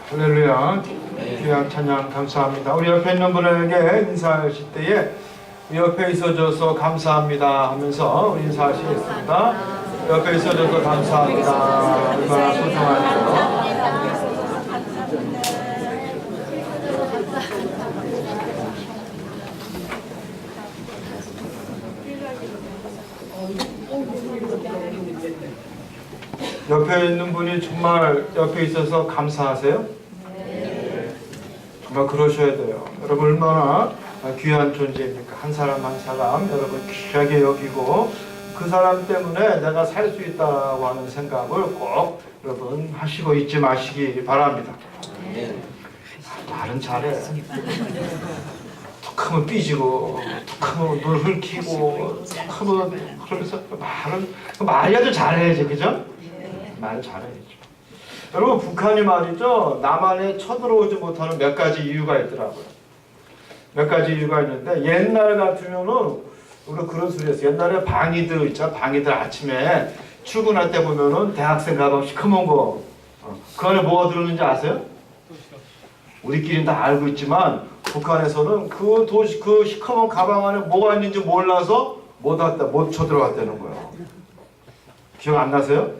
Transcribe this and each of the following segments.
할렐루야. 귀한 찬양 감사합니다. 우리 옆에 있는 분에게 인사하실 때에 옆에 있어줘서 감사합니다 하면서 인사하시겠습니다. 옆에 있어줘서 감사합니다. 얼마나 소중하죠. 옆에 있는 분이 정말 옆에 있어서 감사하세요? 네. 정말 그러셔야 돼요. 여러분 얼마나 귀한 존재입니까? 한 사람 한 사람 여러분 귀하게 여기고 그 사람 때문에 내가 살 수 있다고 하는 생각을 꼭 여러분 하시고 잊지 마시기 바랍니다. 네. 말은 잘해. 툭하면 삐지고 툭하면 눈 흘키고 툭하면 그러면서 말이 아주 잘해야지, 그죠? 말 잘해야죠. 여러분 북한이 말이죠, 남한에 쳐들어오지 못하는 몇 가지 이유가 있더라고요. 몇 가지 이유가 있는데, 옛날 같으면은 우리가 그런 소리 했어요. 옛날에 방위들 있잖아. 방위들 아침에 출근할 때 보면은 대학생 가방 시커먼 거, 그 안에 뭐가 들었는지 아세요? 우리끼리는 다 알고 있지만 북한에서는 그 시커먼 가방 안에 뭐가 있는지 몰라서 못 쳐들어갔다는 거예요. 기억 안 나세요?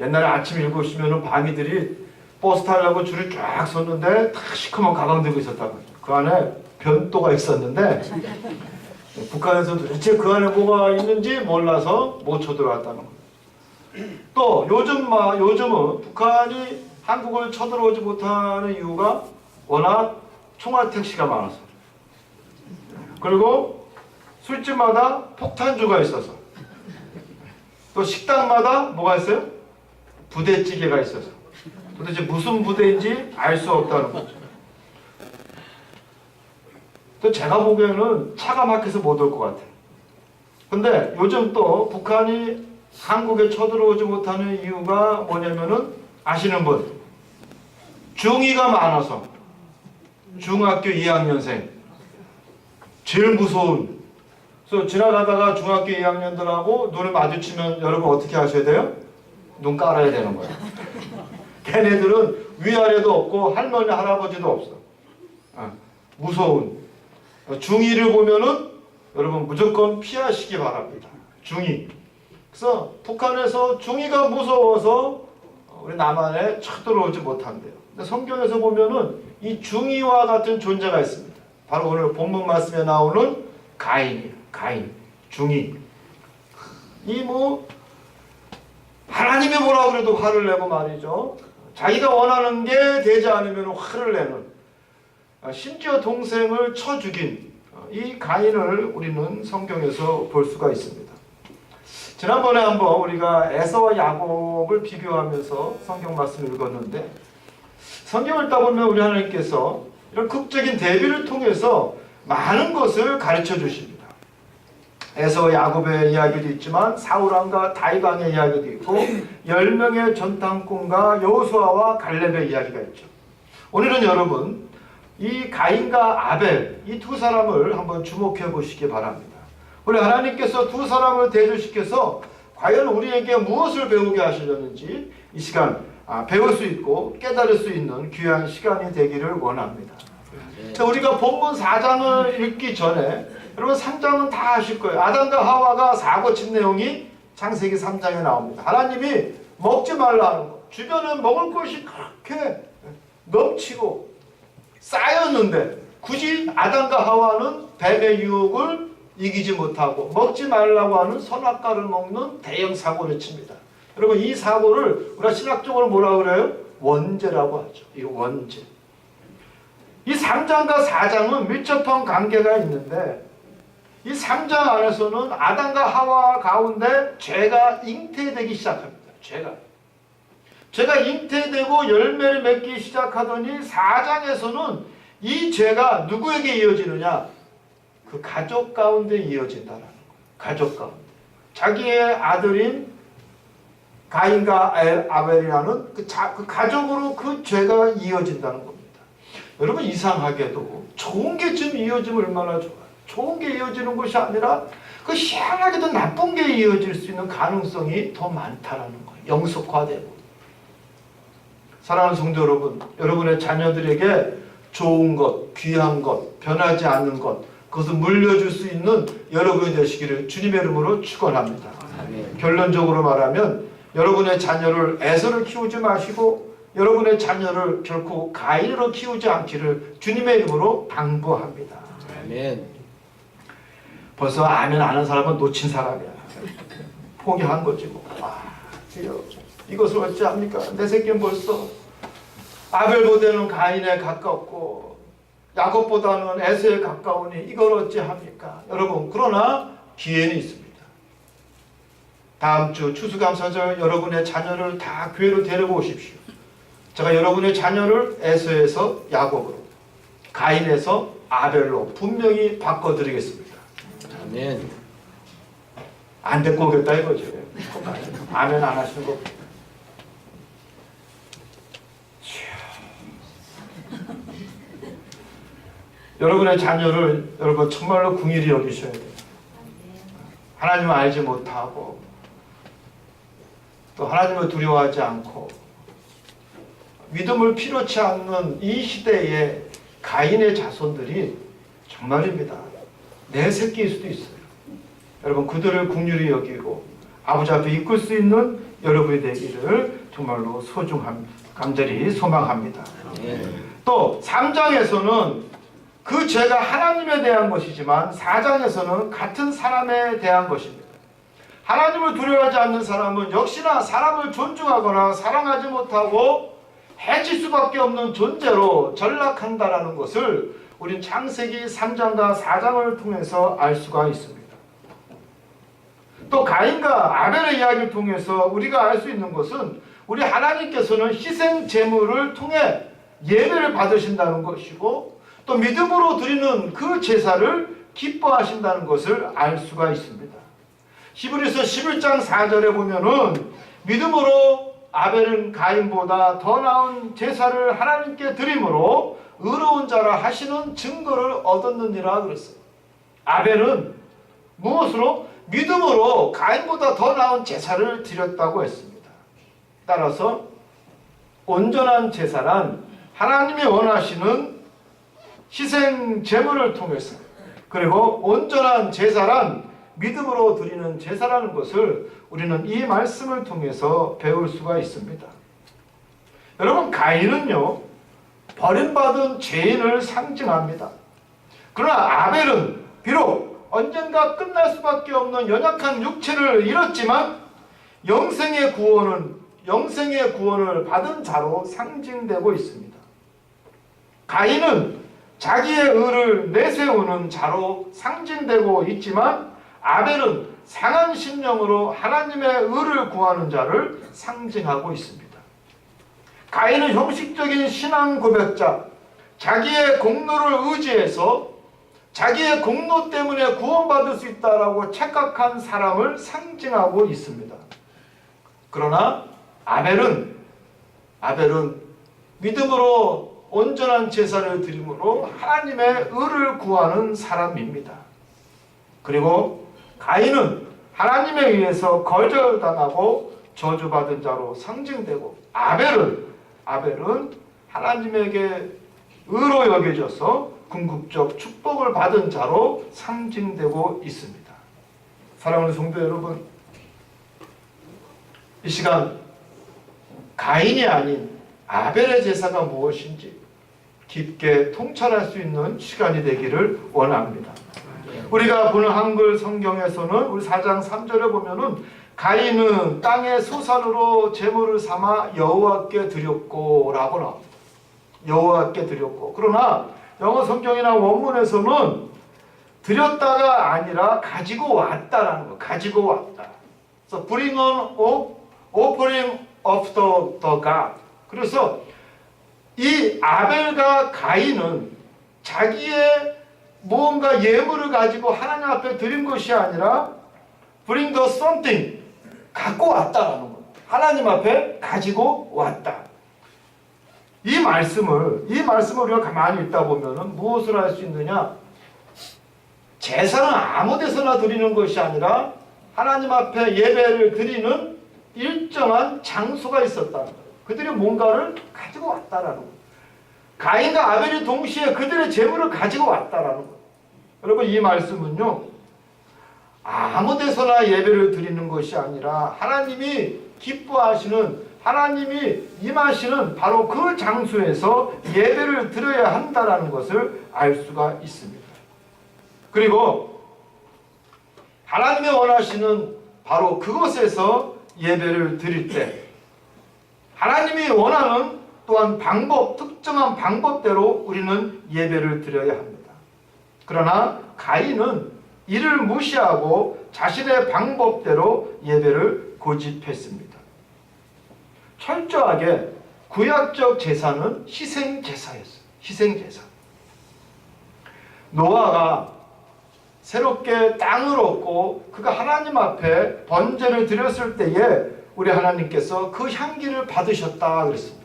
옛날에 아침 7시면은 방위들이 버스 타려고 줄을 쫙 섰는데 다 시커먼 가방 들고 있었다고. 그 안에 변또가 있었는데 북한에서도 도대체 그 안에 뭐가 있는지 몰라서 못 쳐들어왔다는 거예요. 또 요즘은 북한이 한국을 쳐들어오지 못하는 이유가 워낙 총알택시가 많아서, 그리고 술집마다 폭탄주가 있어서, 또 식당마다 뭐가 있어요? 부대찌개가 있어서 도대체 무슨 부대인지 알 수 없다는 거죠. 또 제가 보기에는 차가 막혀서 못 올 것 같아요. 근데 요즘 또 북한이 한국에 쳐들어오지 못하는 이유가 뭐냐면은 아시는 분? 중이가 많아서. 중학교 2학년생 제일 무서운. 그래서 지나가다가 중학교 2학년들하고 눈을 마주치면 여러분 어떻게 하셔야 돼요? 눈 깔아야 되는 거예요. 걔네들은 위아래도 없고 할머니 할아버지도 없어. 무서운 중이를 보면은 여러분 무조건 피하시기 바랍니다. 중이. 그래서 북한에서 중이가 무서워서 우리 남한에 쳐들어오지 못한대요. 근데 성경에서 보면은 이 중이와 같은 존재가 있습니다. 바로 오늘 본문 말씀에 나오는 가인이에요. 가인, 중이. 하나님이 뭐라 그래도 화를 내고 말이죠. 자기가 원하는 게 되지 않으면 화를 내는, 심지어 동생을 쳐 죽인 이 가인을 우리는 성경에서 볼 수가 있습니다. 지난번에 한번 우리가 에서와 야곱을 비교하면서 성경 말씀을 읽었는데, 성경을 읽다 보면 우리 하나님께서 이런 극적인 대비를 통해서 많은 것을 가르쳐 주십니다. 에서 야곱의 이야기도 있지만 사울왕과 다윗왕의 이야기도 있고 10명의 전당꾼과 여호수아와 갈렙의 이야기가 있죠. 오늘은 여러분 이 가인과 아벨, 이 두 사람을 한번 주목해 보시기 바랍니다. 우리 하나님께서 두 사람을 대조시켜서 과연 우리에게 무엇을 배우게 하시려는지 이 시간 배울 수 있고 깨달을 수 있는 귀한 시간이 되기를 원합니다. 우리가 본문 4장을 읽기 전에 여러분 3장은 다 아실 거예요. 아담과 하와가 사고 친 내용이 창세기 3장에 나옵니다. 하나님이 먹지 말라는 거. 주변에 먹을 것이 그렇게 넘치고 쌓였는데 굳이 아담과 하와는 뱀의 유혹을 이기지 못하고 먹지 말라고 하는 선악과를 먹는 대형 사고를 칩니다. 여러분 이 사고를 우리가 신학적으로 뭐라고 그래요? 원죄라고 하죠. 이 원죄. 이 3장과 4장은 밀접한 관계가 있는데 이 3장 안에서는 아담과 하와 가운데 죄가 잉태되기 시작합니다. 죄가 잉태되고 열매를 맺기 시작하더니 4장에서는 이 죄가 누구에게 이어지느냐? 그 가족 가운데 이어진다는 거예요. 가족 가운데. 자기의 아들인 가인과 아벨이라는 그 가족으로 그 죄가 이어진다는 겁니다. 여러분 이상하게도 좋은 게 좀 이어지면 얼마나 좋아요. 좋은 게 이어지는 것이 아니라 그 희한하게도 나쁜 게 이어질 수 있는 가능성이 더 많다라는 거예요. 영속화되고. 사랑하는 성도 여러분, 여러분의 자녀들에게 좋은 것, 귀한 것, 변하지 않는 것, 그것을 물려줄 수 있는 여러분이 되시기를 주님의 이름으로 축원합니다. 결론적으로 말하면 여러분의 자녀를 에서로 키우지 마시고 여러분의 자녀를 결코 가인으로 키우지 않기를 주님의 이름으로 당부합니다. 아멘. 벌써 아멘 안 하는 사람은 놓친 사람이야. 포기한 거지 뭐. 이것을 어찌합니까? 내 새끼는 벌써 아벨보다는 가인에 가깝고 야곱보다는 에서에 가까우니 이걸 어찌합니까? 여러분, 그러나 기회는 있습니다. 다음 주 추수감사절 여러분의 자녀를 다 교회로 데리고 오십시오. 제가 여러분의 자녀를 에서에서 야곱으로, 가인에서 아벨로 분명히 바꿔드리겠습니다. 아멘. 안 데리고 오겠다 이거죠. 아멘 안 하시는 거. 여러분의 자녀를 여러분 정말로 긍휼히 여기셔야 돼요. 하나님을 알지 못하고 또 하나님을 두려워하지 않고 믿음을 필요치 않는 이 시대에 가인의 자손들이 정말입니다. 내 새끼일 수도 있어요. 여러분 그들을 긍휼히 여기고 아버지 앞에 이끌 수 있는 여러분이 되기를 정말로 간절히 소망합니다. 또 3장에서는 그 죄가 하나님에 대한 것이지만 4장에서는 같은 사람에 대한 것입니다. 하나님을 두려워하지 않는 사람은 역시나 사람을 존중하거나 사랑하지 못하고 해칠 수밖에 없는 존재로 전락한다라는 것을 우린 창세기 3장과 4장을 통해서 알 수가 있습니다. 또 가인과 아벨의 이야기를 통해서 우리가 알 수 있는 것은 우리 하나님께서는 희생 제물을 통해 예배를 받으신다는 것이고 또 믿음으로 드리는 그 제사를 기뻐하신다는 것을 알 수가 있습니다. 히브리서 11장 4절에 보면은 믿음으로 아벨은 가인보다 더 나은 제사를 하나님께 드림으로 의로운 자라 하시는 증거를 얻었느니라 그랬어요. 아벨은 무엇으로? 믿음으로 가인보다 더 나은 제사를 드렸다고 했습니다. 따라서 온전한 제사란 하나님이 원하시는 희생 제물을 통해서, 그리고 온전한 제사란 믿음으로 드리는 제사라는 것을 우리는 이 말씀을 통해서 배울 수가 있습니다. 여러분 가인은요 버림받은 죄인을 상징합니다. 그러나 아벨은 비록 언젠가 끝날 수밖에 없는 연약한 육체를 잃었지만 영생의 구원을 받은 자로 상징되고 있습니다. 가인은 자기의 의를 내세우는 자로 상징되고 있지만 아벨은 상한 심령으로 하나님의 의를 구하는 자를 상징하고 있습니다. 가인은 형식적인 신앙 고백자, 자기의 공로를 의지해서 자기의 공로 때문에 구원받을 수 있다라고 착각한 사람을 상징하고 있습니다. 그러나 아벨은 믿음으로 온전한 제사를 드림으로 하나님의 의를 구하는 사람입니다. 그리고 가인은 하나님에 의해서 거절당하고 저주받은 자로 상징되고 아벨은 하나님에게 의로 여겨져서 궁극적 축복을 받은 자로 상징되고 있습니다. 사랑하는 성도 여러분, 이 시간 가인이 아닌 아벨의 제사가 무엇인지 깊게 통찰할 수 있는 시간이 되기를 원합니다. 우리가 보는 한글 성경에서는 우리 4장 3절에 보면은 가인은 땅의 소산으로 제물을 삼아 여호와께 드렸고 라고 나옵니다. 여호와께 드렸고. 그러나 영어 성경이나 원문에서는 드렸다가 아니라 가지고 왔다라는 거. 가지고 왔다. So bring on offering of the God. 그래서 이 아벨과 가인은 자기의 무언가 예물을 가지고 하나님 앞에 드린 것이 아니라 bring the something, 갖고 왔다라는 거. 하나님 앞에 가지고 왔다. 이 말씀을 우리가 가만히 있다 보면은 무엇을 할 수 있느냐? 제사는 아무 데서나 드리는 것이 아니라 하나님 앞에 예배를 드리는 일정한 장소가 있었다는 거예요. 그들이 뭔가를 가지고 왔다라는 거예요. 가인과 아벨이 동시에 그들의 재물을 가지고 왔다라는 거예요. 여러분 이 말씀은요, 아무 데서나 예배를 드리는 것이 아니라 하나님이 기뻐하시는, 하나님이 임하시는 바로 그 장소에서 예배를 드려야 한다는 것을 알 수가 있습니다. 그리고 하나님이 원하시는 바로 그곳에서 예배를 드릴 때 하나님이 원하는 또한 특정한 방법대로 우리는 예배를 드려야 합니다. 그러나 가인은 이를 무시하고 자신의 방법대로 예배를 고집했습니다. 철저하게 구약적 제사는 희생제사였어요. 희생제사. 노아가 새롭게 땅을 얻고 그가 하나님 앞에 번제를 드렸을 때에 우리 하나님께서 그 향기를 받으셨다 그랬습니다.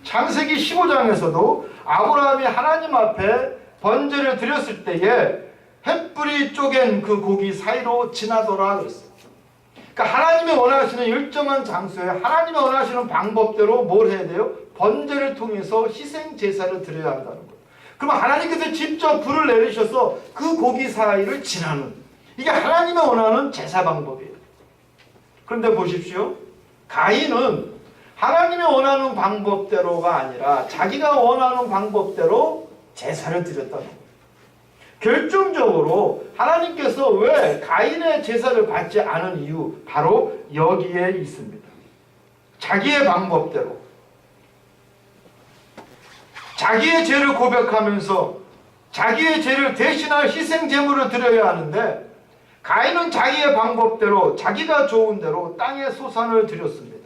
창세기 15장에서도 아브라함이 하나님 앞에 번제를 드렸을 때에 횃불이 쪼갠 그 고기 사이로 지나더라 그랬어요. 그러니까 하나님이 원하시는 일정한 장소에 하나님이 원하시는 방법대로 뭘 해야 돼요? 번제를 통해서 희생 제사를 드려야 한다는 거예요. 그러면 하나님께서 직접 불을 내리셔서 그 고기 사이를 지나는, 이게 하나님이 원하는 제사 방법이에요. 그런데 보십시오. 가인은 하나님이 원하는 방법대로가 아니라 자기가 원하는 방법대로 제사를 드렸다는 거예요. 결정적으로 하나님께서 왜 가인의 제사를 받지 않은 이유, 바로 여기에 있습니다. 자기의 방법대로 자기의 죄를 고백하면서 자기의 죄를 대신할 희생 제물을 드려야 하는데, 가인은 자기의 방법대로 자기가 좋은 대로 땅의 소산을 드렸습니다.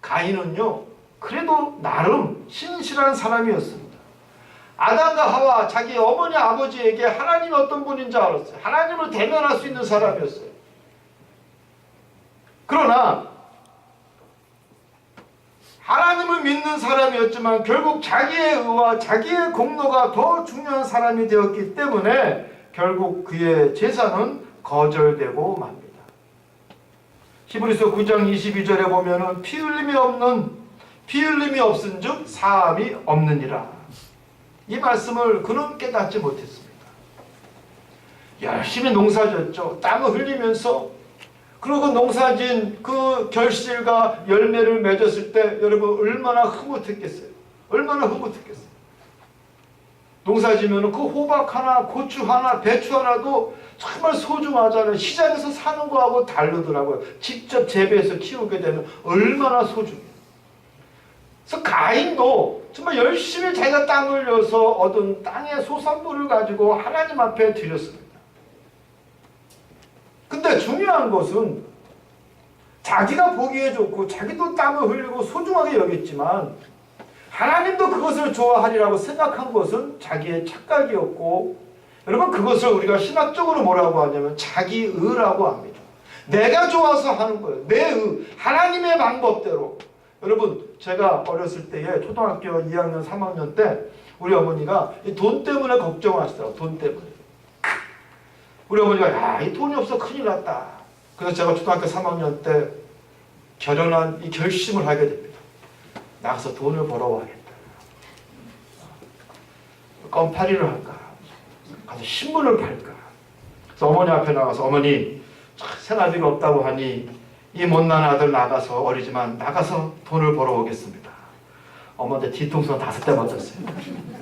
가인은요, 그래도 나름 신실한 사람이었습니다. 아담과 하와 자기 어머니 아버지에게 하나님이 어떤 분인 줄 알았어요. 하나님을 대면할 수 있는 사람이었어요. 그러나 하나님을 믿는 사람이었지만 결국 자기의 의와 자기의 공로가 더 중요한 사람이 되었기 때문에 결국 그의 제사는 거절되고 맙니다. 히브리서 9장 22절에 보면은 피 흘림이 없은즉 사함이 없느니라. 이 말씀을 그는 깨닫지 못했습니다. 열심히 농사졌죠. 땀을 흘리면서. 그리고 농사진 그 결실과 열매를 맺었을 때 여러분 얼마나 흐뭇했겠어요. 얼마나 흐뭇했겠어요. 농사지면 그 호박 하나, 고추 하나, 배추 하나도 정말 소중하잖아요. 시장에서 사는 거하고 다르더라고요. 직접 재배해서 키우게 되면 얼마나 소중해요. 그래서 가인도 정말 열심히 자기가 땀 흘려서 얻은 땅의 소산물을 가지고 하나님 앞에 드렸습니다. 근데 중요한 것은 자기가 보기에 좋고 자기도 땀을 흘리고 소중하게 여겼지만 하나님도 그것을 좋아하리라고 생각한 것은 자기의 착각이었고, 여러분 그것을 우리가 신학적으로 뭐라고 하냐면 자기의라고 합니다. 내가 좋아서 하는 거예요. 내 의, 하나님의 방법대로. 여러분 제가 어렸을 때에 초등학교 2학년 3학년 때 우리 어머니가 돈 때문에 걱정하시더라고요. 돈 때문에. 우리 어머니가 야, 이 돈이 없어 큰일 났다. 그래서 제가 초등학교 3학년 때 결연한 이 결심을 하게 됩니다. 나가서 돈을 벌어와야겠다. 껌파리를 할까? 가서 신문을 팔까? 그래서 어머니 앞에 나가서 어머니 생활비가 없다고 하니 이 못난 아들 나가서 어리지만 나가서 돈을 벌어오겠습니다. 어머니 뒤통수 5대 맞았어요.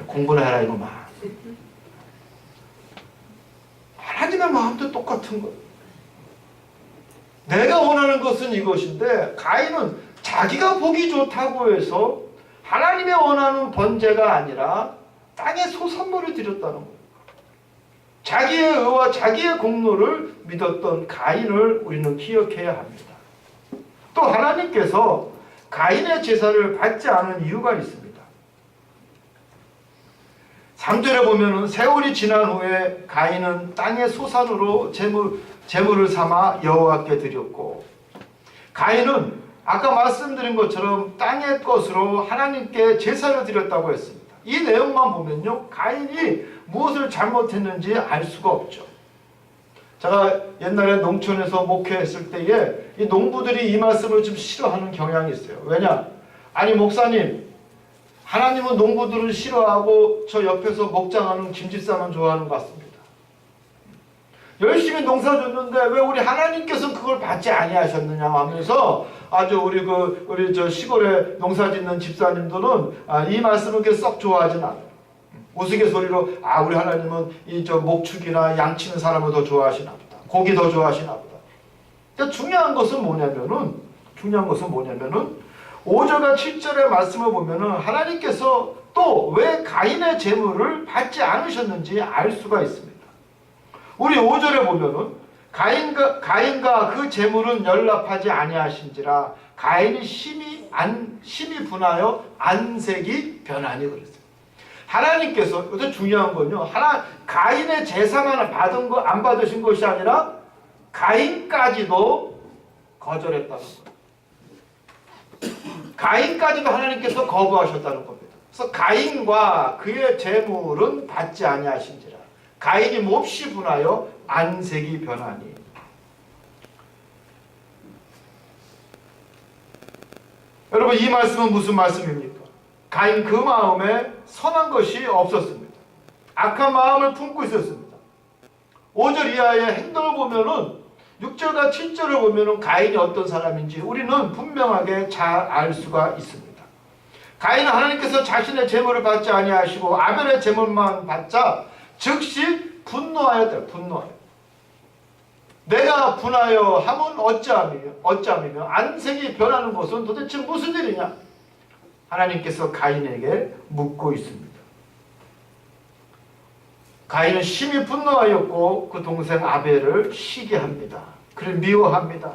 공부를 해라 이거만. 하나님의 마음도 똑같은 거예요. 내가 원하는 것은 이것인데 가인은 자기가 보기 좋다고 해서 하나님의 원하는 번제가 아니라 땅의 소산물을 드렸다는 거예요. 자기의 의와 자기의 공로를 믿었던 가인을 우리는 기억해야 합니다. 또 하나님께서 가인의 제사를 받지 않은 이유가 있습니다. 3절에 보면은 세월이 지난 후에 가인은 땅의 소산으로 제물을 삼아 여호와께 드렸고, 가인은 아까 말씀드린 것처럼 땅의 것으로 하나님께 제사를 드렸다고 했습니다. 이 내용만 보면요, 가인이 무엇을 잘못했는지 알 수가 없죠. 제가 옛날에 농촌에서 목회했을 때에 이 농부들이 이 말씀을 좀 싫어하는 경향이 있어요. 왜냐? 아니 목사님, 하나님은 농부들을 싫어하고 저 옆에서 목장하는 김집사만 좋아하는 것 같습니다. 열심히 농사 줬는데 왜 우리 하나님께서 그걸 받지 아니하셨느냐 하면서 아주 우리 저 시골에 농사 짓는 집사님들은 이 말씀을 그렇게 썩 좋아하진 않아요. 우스갯소리로 우리 하나님은 이 저 목축이나 양 치는 사람을 더 좋아하시나 보다. 고기 더 좋아하시나 보다. 그러니까 중요한 것은 뭐냐면은 5절과 7절의 말씀을 보면은 하나님께서 또 왜 가인의 재물을 받지 않으셨는지 알 수가 있습니다. 우리 5절에 보면은 가인과 그 재물은 연락하지 아니하신지라 가인이 심히 분하여 안색이 변하니 그랬어요. 하나님께서 이것도 중요한 건요. 가인의 제사만 받은 거 안 받으신 것이 아니라 가인까지도 거절했다는 거예요. 가인까지도 하나님께서 거부하셨다는 겁니다. 그래서 가인과 그의 재물은 받지 아니하신지라 가인이 몹시 분하여 안색이 변하니. 여러분 이 말씀은 무슨 말씀입니까? 가인 그 마음에 선한 것이 없었습니다. 악한 마음을 품고 있었습니다. 5절 이하의 행동을 보면은 6절과 7절을 보면은 가인이 어떤 사람인지 우리는 분명하게 잘 알 수가 있습니다. 가인은 하나님께서 자신의 재물을 받지 아니하시고 아벨의 재물만 받자 즉시 분노하였다. 분노하여. 내가 분하여 함은 어찌함이며 안색이 변하는 것은 도대체 무슨 일이냐? 하나님께서 가인에게 묻고 있습니다. 가인은 심히 분노하였고 그 동생 아벨을 시기합니다. 그를 미워합니다.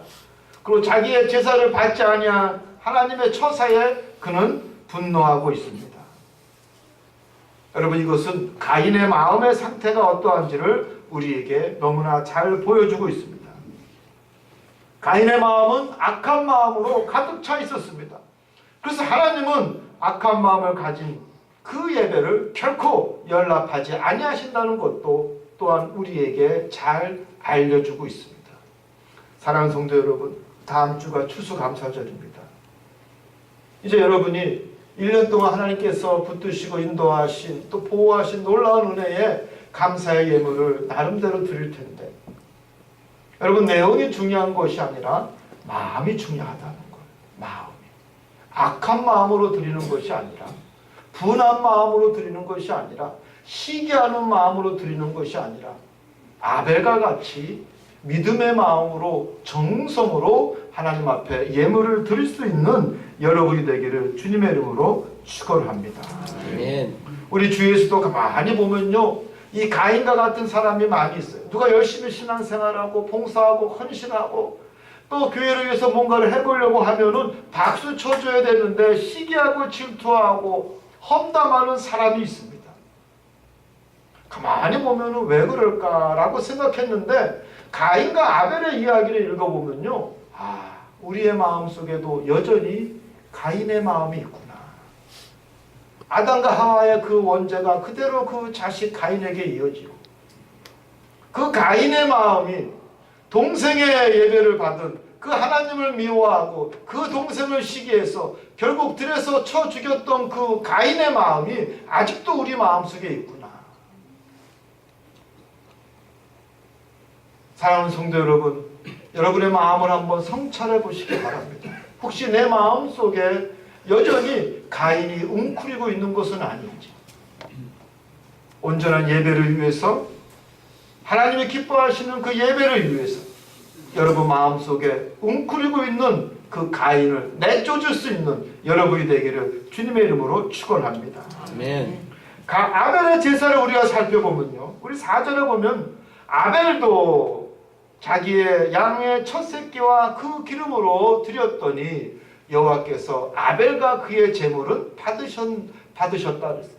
그리고 자기의 제사를 받지 아니한 하나님의 처사에 그는 분노하고 있습니다. 여러분 이것은 가인의 마음의 상태가 어떠한지를 우리에게 너무나 잘 보여주고 있습니다. 가인의 마음은 악한 마음으로 가득 차 있었습니다. 그래서 하나님은 악한 마음을 가진 그 예배를 결코 연락하지 아니하신다는 것도 또한 우리에게 잘 알려주고 있습니다. 사랑하는 성도 여러분, 다음 주가 추수감사절입니다. 이제 여러분이 1년 동안 하나님께서 붙드시고 인도하신 또 보호하신 놀라운 은혜에 감사의 예물을 나름대로 드릴 텐데 여러분 내용이 중요한 것이 아니라 마음이 중요하다는 거예요. 마음이. 악한 마음으로 드리는 것이 아니라 분한 마음으로 드리는 것이 아니라 시기하는 마음으로 드리는 것이 아니라 아벨과 같이 믿음의 마음으로 정성으로 하나님 앞에 예물을 드릴 수 있는 여러분이 되기를 주님의 이름으로 축원합니다. 아멘. 우리 주 예수도 가만히 보면요, 이 가인과 같은 사람이 많이 있어요. 누가 열심히 신앙생활하고 봉사하고 헌신하고 또 교회를 위해서 뭔가를 해보려고 하면은 박수 쳐줘야 되는데 시기하고 질투하고 험담하는 사람이 있습니다. 가만히 보면은 왜 그럴까라고 생각했는데 가인과 아벨의 이야기를 읽어보면요, 우리의 마음 속에도 여전히 가인의 마음이 있구나. 아담과 하와의 그 원죄가 그대로 그 자식 가인에게 이어지고 그 가인의 마음이 동생의 예배를 받은 그 하나님을 미워하고 그 동생을 시기해서 결국 들에서 쳐 죽였던 그 가인의 마음이 아직도 우리 마음속에 있구나. 사랑하는 성도 여러분, 여러분의 마음을 한번 성찰해 보시기 바랍니다. 혹시 내 마음 속에 여전히 가인이 웅크리고 있는 것은 아닌지, 온전한 예배를 위해서 하나님이 기뻐하시는 그 예배를 위해서 여러분 마음속에 웅크리고 있는 그 가인을 내쫓을 수 있는 여러분이 되기를 주님의 이름으로 축원합니다. 아멘. 아벨의 제사를 우리가 살펴보면요, 우리 4절에 보면 아벨도 자기의 양의 첫 새끼와 그 기름으로 드렸더니 여호와께서 아벨과 그의 제물은 받으셨다 그랬어요.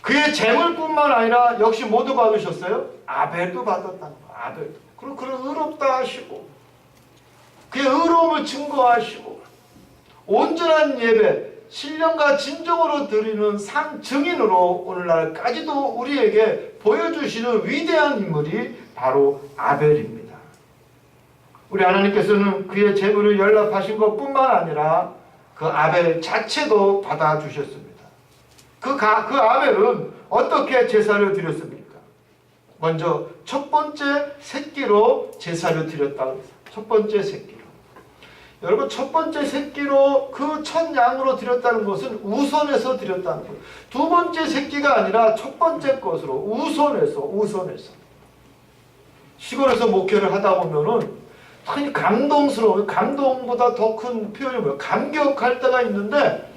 그의 제물뿐만 아니라 역시 모두 받으셨어요. 아벨도 받았다는 거예요. 아벨도. 그리고 그를 의롭다 하시고 그의 의로움을 증거하시고 온전한 예배, 신령과 진정으로 드리는 상 증인으로 오늘날까지도 우리에게 보여주시는 위대한 인물이 바로 아벨입니다. 우리 하나님께서는 그의 제물을 연락하신 것뿐만 아니라 그 아벨 자체도 받아주셨습니다. 그 아벨은 어떻게 제사를 드렸습니까? 먼저 첫 번째 새끼로 제사를 드렸다고 했어요. 첫 번째 새끼로. 여러분, 첫 번째 새끼로 그 첫 양으로 드렸다는 것은 우선해서 드렸다는 거예요. 두 번째 새끼가 아니라 첫 번째 것으로 우선해서. 시골에서 목회를 하다 보면은 참 감동스러워요. 감동보다 더 큰 표현이 뭐예요? 감격할 때가 있는데,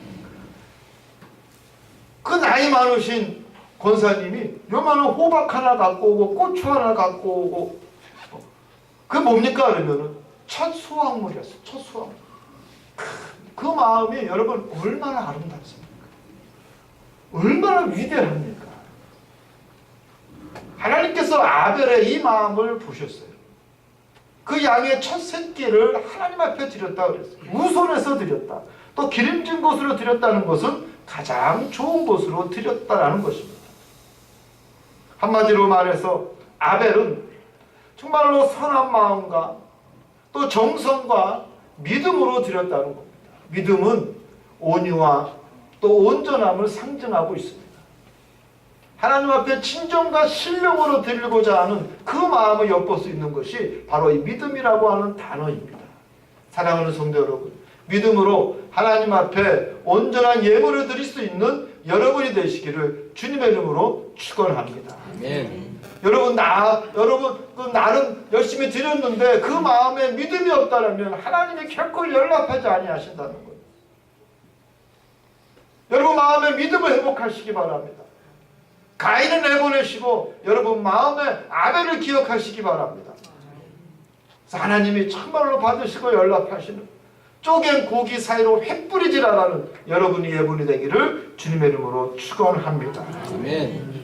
그 나이 많으신 권사님이 요만한 호박 하나 갖고 오고 고추 하나 갖고 오고, 그게 뭡니까? 그러면은 첫 수확물이었어요. 첫 수확물. 그 마음이 여러분 얼마나 아름답습니까? 얼마나 위대합니까? 하나님께서 아벨의 이 마음을 보셨어요. 그 양의 첫 새끼를 하나님 앞에 드렸다 그랬어요. 우선해서 드렸다. 또 기름진 곳으로 드렸다는 것은 가장 좋은 곳으로 드렸다라는 것입니다. 한마디로 말해서 아벨은 정말로 선한 마음과 또 정성과 믿음으로 드렸다는 겁니다. 믿음은 온유와 또 온전함을 상징하고 있습니다. 하나님 앞에 친정과 신령으로 드리고자 하는 그 마음을 엿볼 수 있는 것이 바로 이 믿음이라고 하는 단어입니다. 사랑하는 성도 여러분, 믿음으로 하나님 앞에 온전한 예물을 드릴 수 있는 여러분이 되시기를 주님의 이름으로 축원합니다. 아멘. 여러분 나름 열심히 드렸는데 그 마음에 믿음이 없다면 하나님이 결코 연락하지 아니하신다는 거예요. 여러분 마음에 믿음을 회복하시기 바랍니다. 가인을 내보내시고 여러분 마음에 아벨을 기억하시기 바랍니다. 그래서 하나님이 참말로 받으시고 연락하시는 쪼갠 고기 사이로 횃불이 지나가는 여러분이 예분이 되기를 주님의 이름으로 축원합니다. 아멘.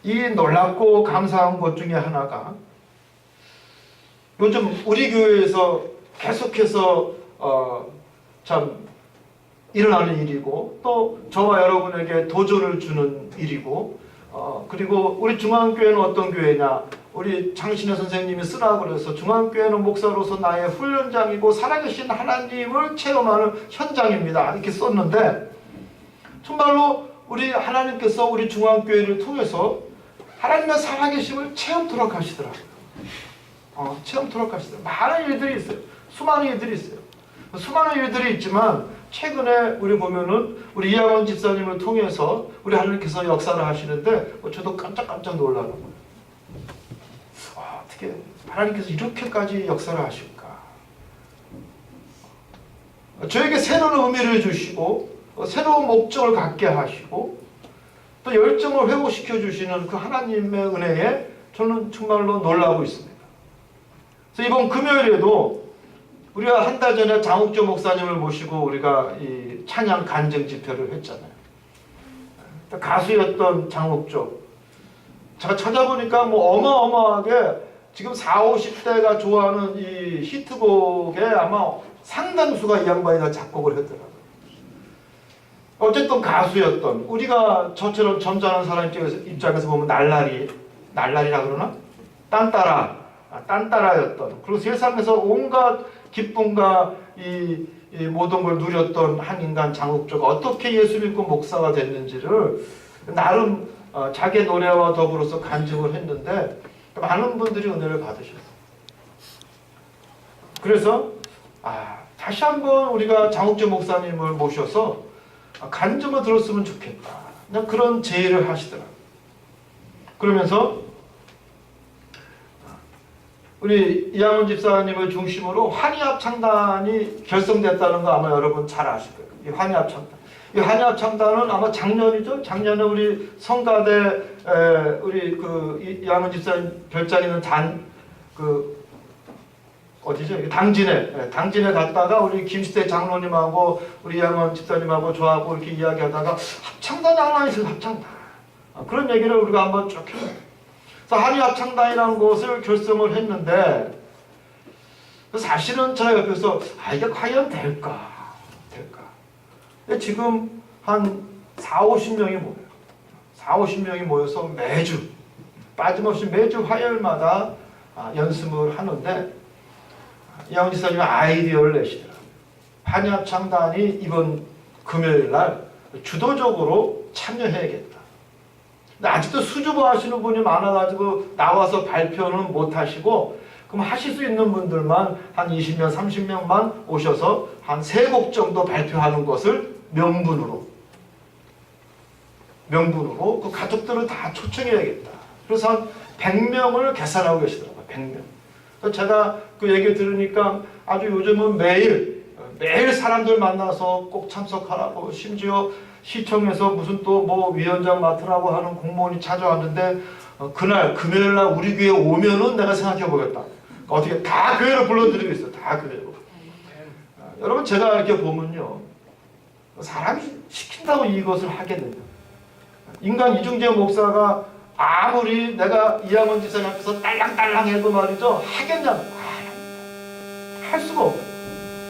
이 놀랍고 감사한 것 중에 하나가 요즘 우리 교회에서 계속해서 참 일어나는 일이고 또 저와 여러분에게 도전을 주는 일이고 그리고 우리 중앙교회는 어떤 교회냐, 우리 장신혜 선생님이 쓰라고 그래서 중앙교회는 목사로서 나의 훈련장이고 살아계신 하나님을 체험하는 현장입니다 이렇게 썼는데, 정말로 우리 하나님께서 우리 중앙교회를 통해서 하나님의 살아계심을 체험토록 하시더라고요. 체험토록 하시더라고요. 많은 일들이 있어요. 수많은 일들이 있어요. 수많은 일들이 있지만 최근에 우리 보면은 우리 이학원 집사님을 통해서 우리 하나님께서 역사를 하시는데 저도 깜짝 놀라는 거예요. 어떻게 하나님께서 이렇게까지 역사를 하실까? 저에게 새로운 의미를 주시고 새로운 목적을 갖게 하시고 또 열정을 회복시켜 주시는 그 하나님의 은혜에 저는 정말로 놀라고 있습니다. 그래서 이번 금요일에도 우리가 한 달 전에 장욱조 목사님을 모시고 우리가 이 찬양 간증 집회를 했잖아요. 가수였던 장욱조, 제가 찾아보니까 뭐 어마어마하게 지금 40, 50대가 좋아하는 이 히트곡에 아마 상당수가 이 양반이 다 작곡을 했더라고요. 어쨌든 가수였던, 우리가 저처럼 점잖은 사람 입장에서 보면 날라리라 그러나? 딴따라였던, 그리고 세상에서 온갖 기쁨과 이 모든 걸 누렸던 한 인간 장욱조가 어떻게 예수 믿고 목사가 됐는지를 나름 자기 노래와 더불어서 간증을 했는데 많은 분들이 은혜를 받으셨어요. 그래서 다시 한번 우리가 장욱조 목사님을 모셔서 간증을 들었으면 좋겠다, 그냥 그런 제의를 하시더라고요. 그러면서 우리 이학원 집사님을 중심으로 환희합창단이 결성됐다는 거 아마 여러분 잘 아실 거예요. 이 환희합창단. 이 환희합창단은 아마 작년이죠. 작년에 우리 성가대 우리 그 이학원 집사님 별장에 있는 어디죠? 당진에 갔다가 우리 김시대 장로님하고 우리 이학원 집사님하고 저하고 이렇게 이야기하다가 합창단이 하나 있어요. 합창단. 그런 얘기를 우리가 한번 쭉 했어요. 한의합창단이라는 곳을 결성을 했는데 사실은 저 옆에서 이게 과연 될까? 근데 지금 한 40-50명이 모여요. 40-50명이 모여서 빠짐없이 매주 화요일마다 연습을 하는데 이학원 지사님이 아이디어를 내시더라고요. 반야창단이 이번 금요일 날 주도적으로 참여해야겠다. 근데 아직도 수주보 하시는 분이 많아가지고 나와서 발표는 못 하시고, 그럼 하실 수 있는 분들만 한 20명, 30명만 오셔서 한 3곡 정도 발표하는 것을 명분으로 그 가족들을 다 초청해야겠다. 그래서 한 100명을 계산하고 계시더라고요. 100명. 그래서 제가 그 얘기 들으니까 아주 요즘은 매일 사람들 만나서 꼭 참석하라고, 심지어 시청에서 무슨 또 뭐 위원장 맡으라고 하는 공무원이 찾아왔는데 그날 금요일 날 우리 교회 오면은 내가 생각해 보겠다. 어떻게 다 교회로 불러드리고 있어요. 다 교회로. 여러분 제가 이렇게 보면요, 사람이 시킨다고 이것을 하게 돼요. 인간 이중재 목사가 아무리 내가 이양원 지사님 앞에서 딸랑딸랑 해도 말이죠, 하겠냐고. 할 수가 없어요.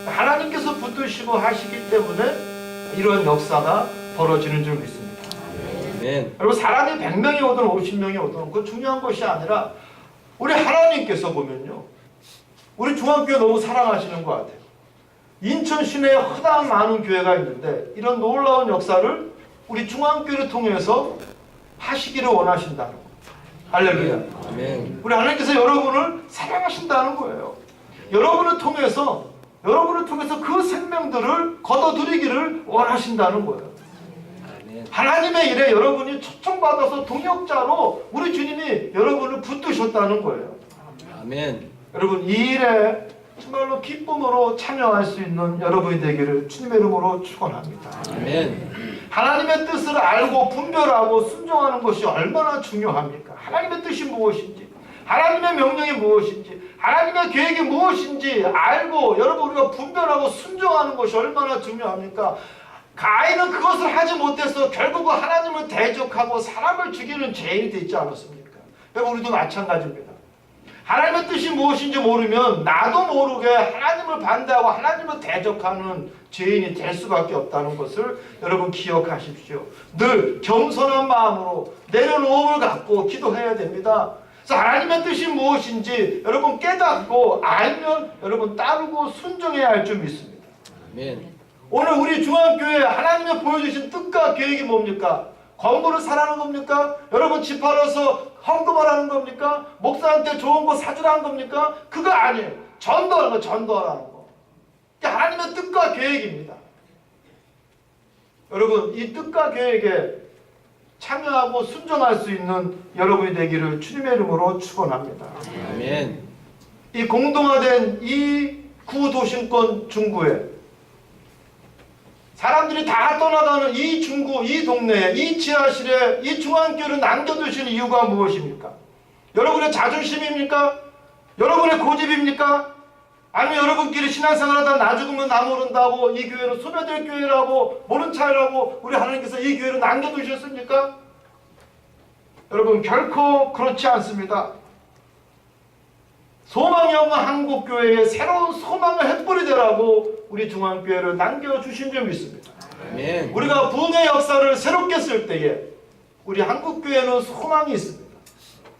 하나님께서 붙드시고 하시기 때문에 이런 역사가 벌어지는 줄 믿습니다. 아멘. 여러분 사람이 100명이 오든 50명이 오든 그 중요한 것이 아니라 우리 하나님께서 보면요, 우리 중앙교회 너무 사랑하시는 것 같아요. 인천 시내에 허다한 많은 교회가 있는데 이런 놀라운 역사를 우리 중앙교회를 통해서 하시기를 원하신다는 거예요. 할렐루야. 아멘. 우리 하나님께서 여러분을 사랑하신다는 거예요. 여러분을 통해서 그 생명들을 거둬들이기를 원하신다는 거예요. 아멘. 하나님의 일에 여러분이 초청받아서 동역자로 우리 주님이 여러분을 붙드셨다는 거예요. 아멘. 여러분 이 일에 정말로 기쁨으로 참여할 수 있는 여러분이 되기를 주님의 이름으로 축원합니다. 아멘. 하나님의 뜻을 알고 분별하고 순종하는 것이 얼마나 중요합니까? 하나님의 뜻이 무엇인지, 하나님의 명령이 무엇인지, 하나님의 계획이 무엇인지 알고 여러분 우리가 분별하고 순종하는 것이 얼마나 중요합니까? 가인은 그것을 하지 못해서 결국은 하나님을 대적하고 사람을 죽이는 죄인이 되지 않았습니까? 여러분 우리도 마찬가지입니다. 하나님의 뜻이 무엇인지 모르면 나도 모르게 하나님을 반대하고 하나님을 대적하는 죄인이 될 수밖에 없다는 것을 여러분 기억하십시오. 늘 겸손한 마음으로 내려놓음을 갖고 기도해야 됩니다. 그래서 하나님의 뜻이 무엇인지 여러분 깨닫고 알면 여러분 따르고 순종해야 할 줄 믿습니다. 아멘. 오늘 우리 중앙교회에 하나님이 보여주신 뜻과 계획이 뭡니까? 건물을 사라는 겁니까? 여러분 집 팔아서 헌금하라는 겁니까? 목사한테 좋은 거 사주라는 겁니까? 그거 아니에요. 전도하는 거, 전도하라는 거. 이게 하나님의 뜻과 계획입니다. 여러분 이 뜻과 계획에 참여하고 순종할 수 있는 여러분이 되기를 주님의 이름으로 축원합니다. 아멘. 이 공동화된 이 구도심권 중구에 사람들이 다 떠나가는 이 중구, 이 동네에, 이 지하실에 이 중앙교회를 남겨두신 이유가 무엇입니까? 여러분의 자존심입니까? 여러분의 고집입니까? 아니면 여러분끼리 신앙생활하다 나 죽으면 나 모른다고 이 교회는 소멸될 교회라고 모른 차이라고 우리 하나님께서 이 교회를 남겨두셨습니까? 여러분 결코 그렇지 않습니다. 소망이 없는 한국교회에 새로운 소망을 햇불이 되라고 우리 중앙교회를 남겨주신 줄 믿습니다. 아멘. 우리가 부흥의 역사를 새롭게 쓸 때에 우리 한국교회는 소망이 있습니다.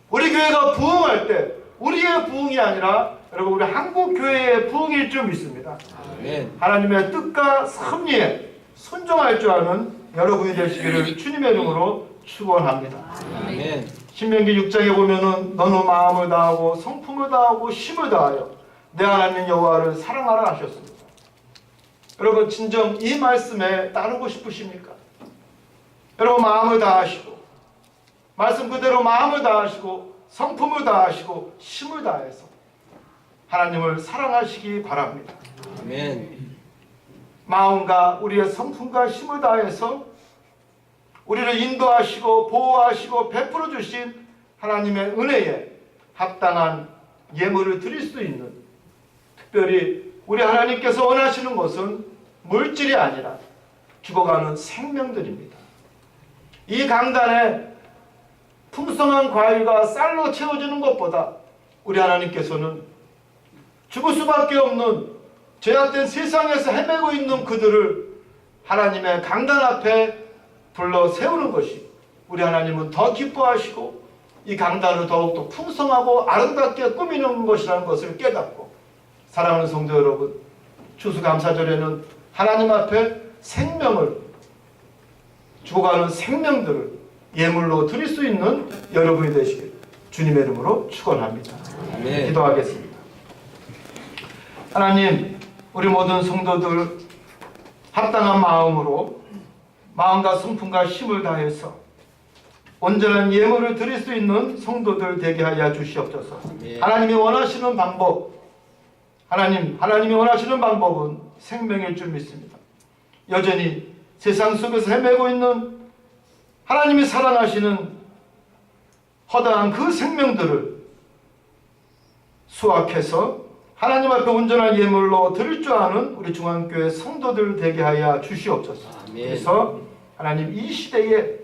우리 교회가 부흥할 때 우리의 부흥이 아니라 여러분 우리 한국교회의 부흥일 줄 믿습니다. 아멘. 하나님의 뜻과 섭리에 순종할 줄 아는 여러분이 되시기를 주님의 이름으로 축원합니다. 아멘. 신명기 6장에 보면은 너는 마음을 다하고 성품을 다하고 힘을 다하여 내 하나님 여호와를 사랑하라 하셨습니다. 여러분 진정 이 말씀에 따르고 싶으십니까? 여러분 마음을 다하시고 말씀 그대로 마음을 다하시고 성품을 다하시고 힘을 다해서 하나님을 사랑하시기 바랍니다. 아멘. 마음과 우리의 성품과 힘을 다해서 우리를 인도하시고 보호하시고 베풀어 주신 하나님의 은혜에 합당한 예물을 드릴 수 있는, 특별히 우리 하나님께서 원하시는 것은 물질이 아니라 죽어가는 생명들입니다. 이 강단에 풍성한 과일과 쌀로 채워지는 것보다 우리 하나님께서는 죽을 수밖에 없는 죄악된 세상에서 헤매고 있는 그들을 하나님의 강단 앞에 불러 세우는 것이 우리 하나님은 더 기뻐하시고 이 강단을 더욱더 풍성하고 아름답게 꾸미는 것이라는 것을 깨닫고, 사랑하는 성도 여러분, 추수감사절에는 하나님 앞에 생명을 죽어가는 생명들을 예물로 드릴 수 있는 여러분이 되시길 주님의 이름으로 축원합니다. 아멘. 기도하겠습니다. 하나님, 우리 모든 성도들 합당한 마음으로 마음과 성품과 힘을 다해서 온전한 예물을 드릴 수 있는 성도들 되게 하여 주시옵소서. 아멘. 하나님이 원하시는 방법, 하나님이 원하시는 방법은 생명일 줄 믿습니다. 여전히 세상 속에서 헤매고 있는 하나님이 사랑하시는 허다한 그 생명들을 수확해서 하나님 앞에 온전한 예물로 드릴 줄 아는 우리 중앙교회 성도들 되게 하여 주시옵소서. 아멘. 그래서 하나님 이 시대에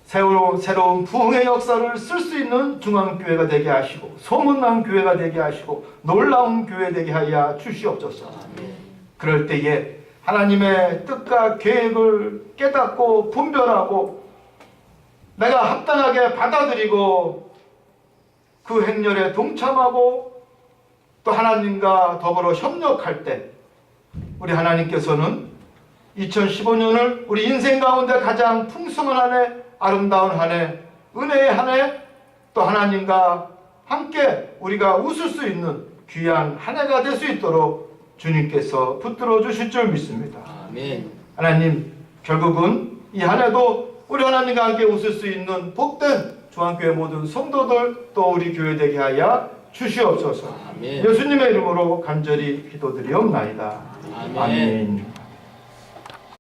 새로운 부흥의 역사를 쓸 수 있는 중앙교회가 되게 하시고 소문난 교회가 되게 하시고 놀라운 교회 되게 하여 주시옵소서. 아멘. 그럴 때에 하나님의 뜻과 계획을 깨닫고 분별하고 내가 합당하게 받아들이고 그 행렬에 동참하고 또 하나님과 더불어 협력할 때 우리 하나님께서는 2015년을 우리 인생 가운데 가장 풍성한 한 해, 아름다운 한 해, 은혜의 한 해, 또 하나님과 함께 우리가 웃을 수 있는 귀한 한 해가 될 수 있도록 주님께서 붙들어 주실 줄 믿습니다. 아멘. 하나님, 결국은 이 한 해도 우리 하나님과 함께 웃을 수 있는 복된 중앙교회 모든 성도들 또 우리 교회 되게 하여 주시옵소서. 아멘. 예수님의 이름으로 간절히 기도드리옵나이다. 아멘. 아멘.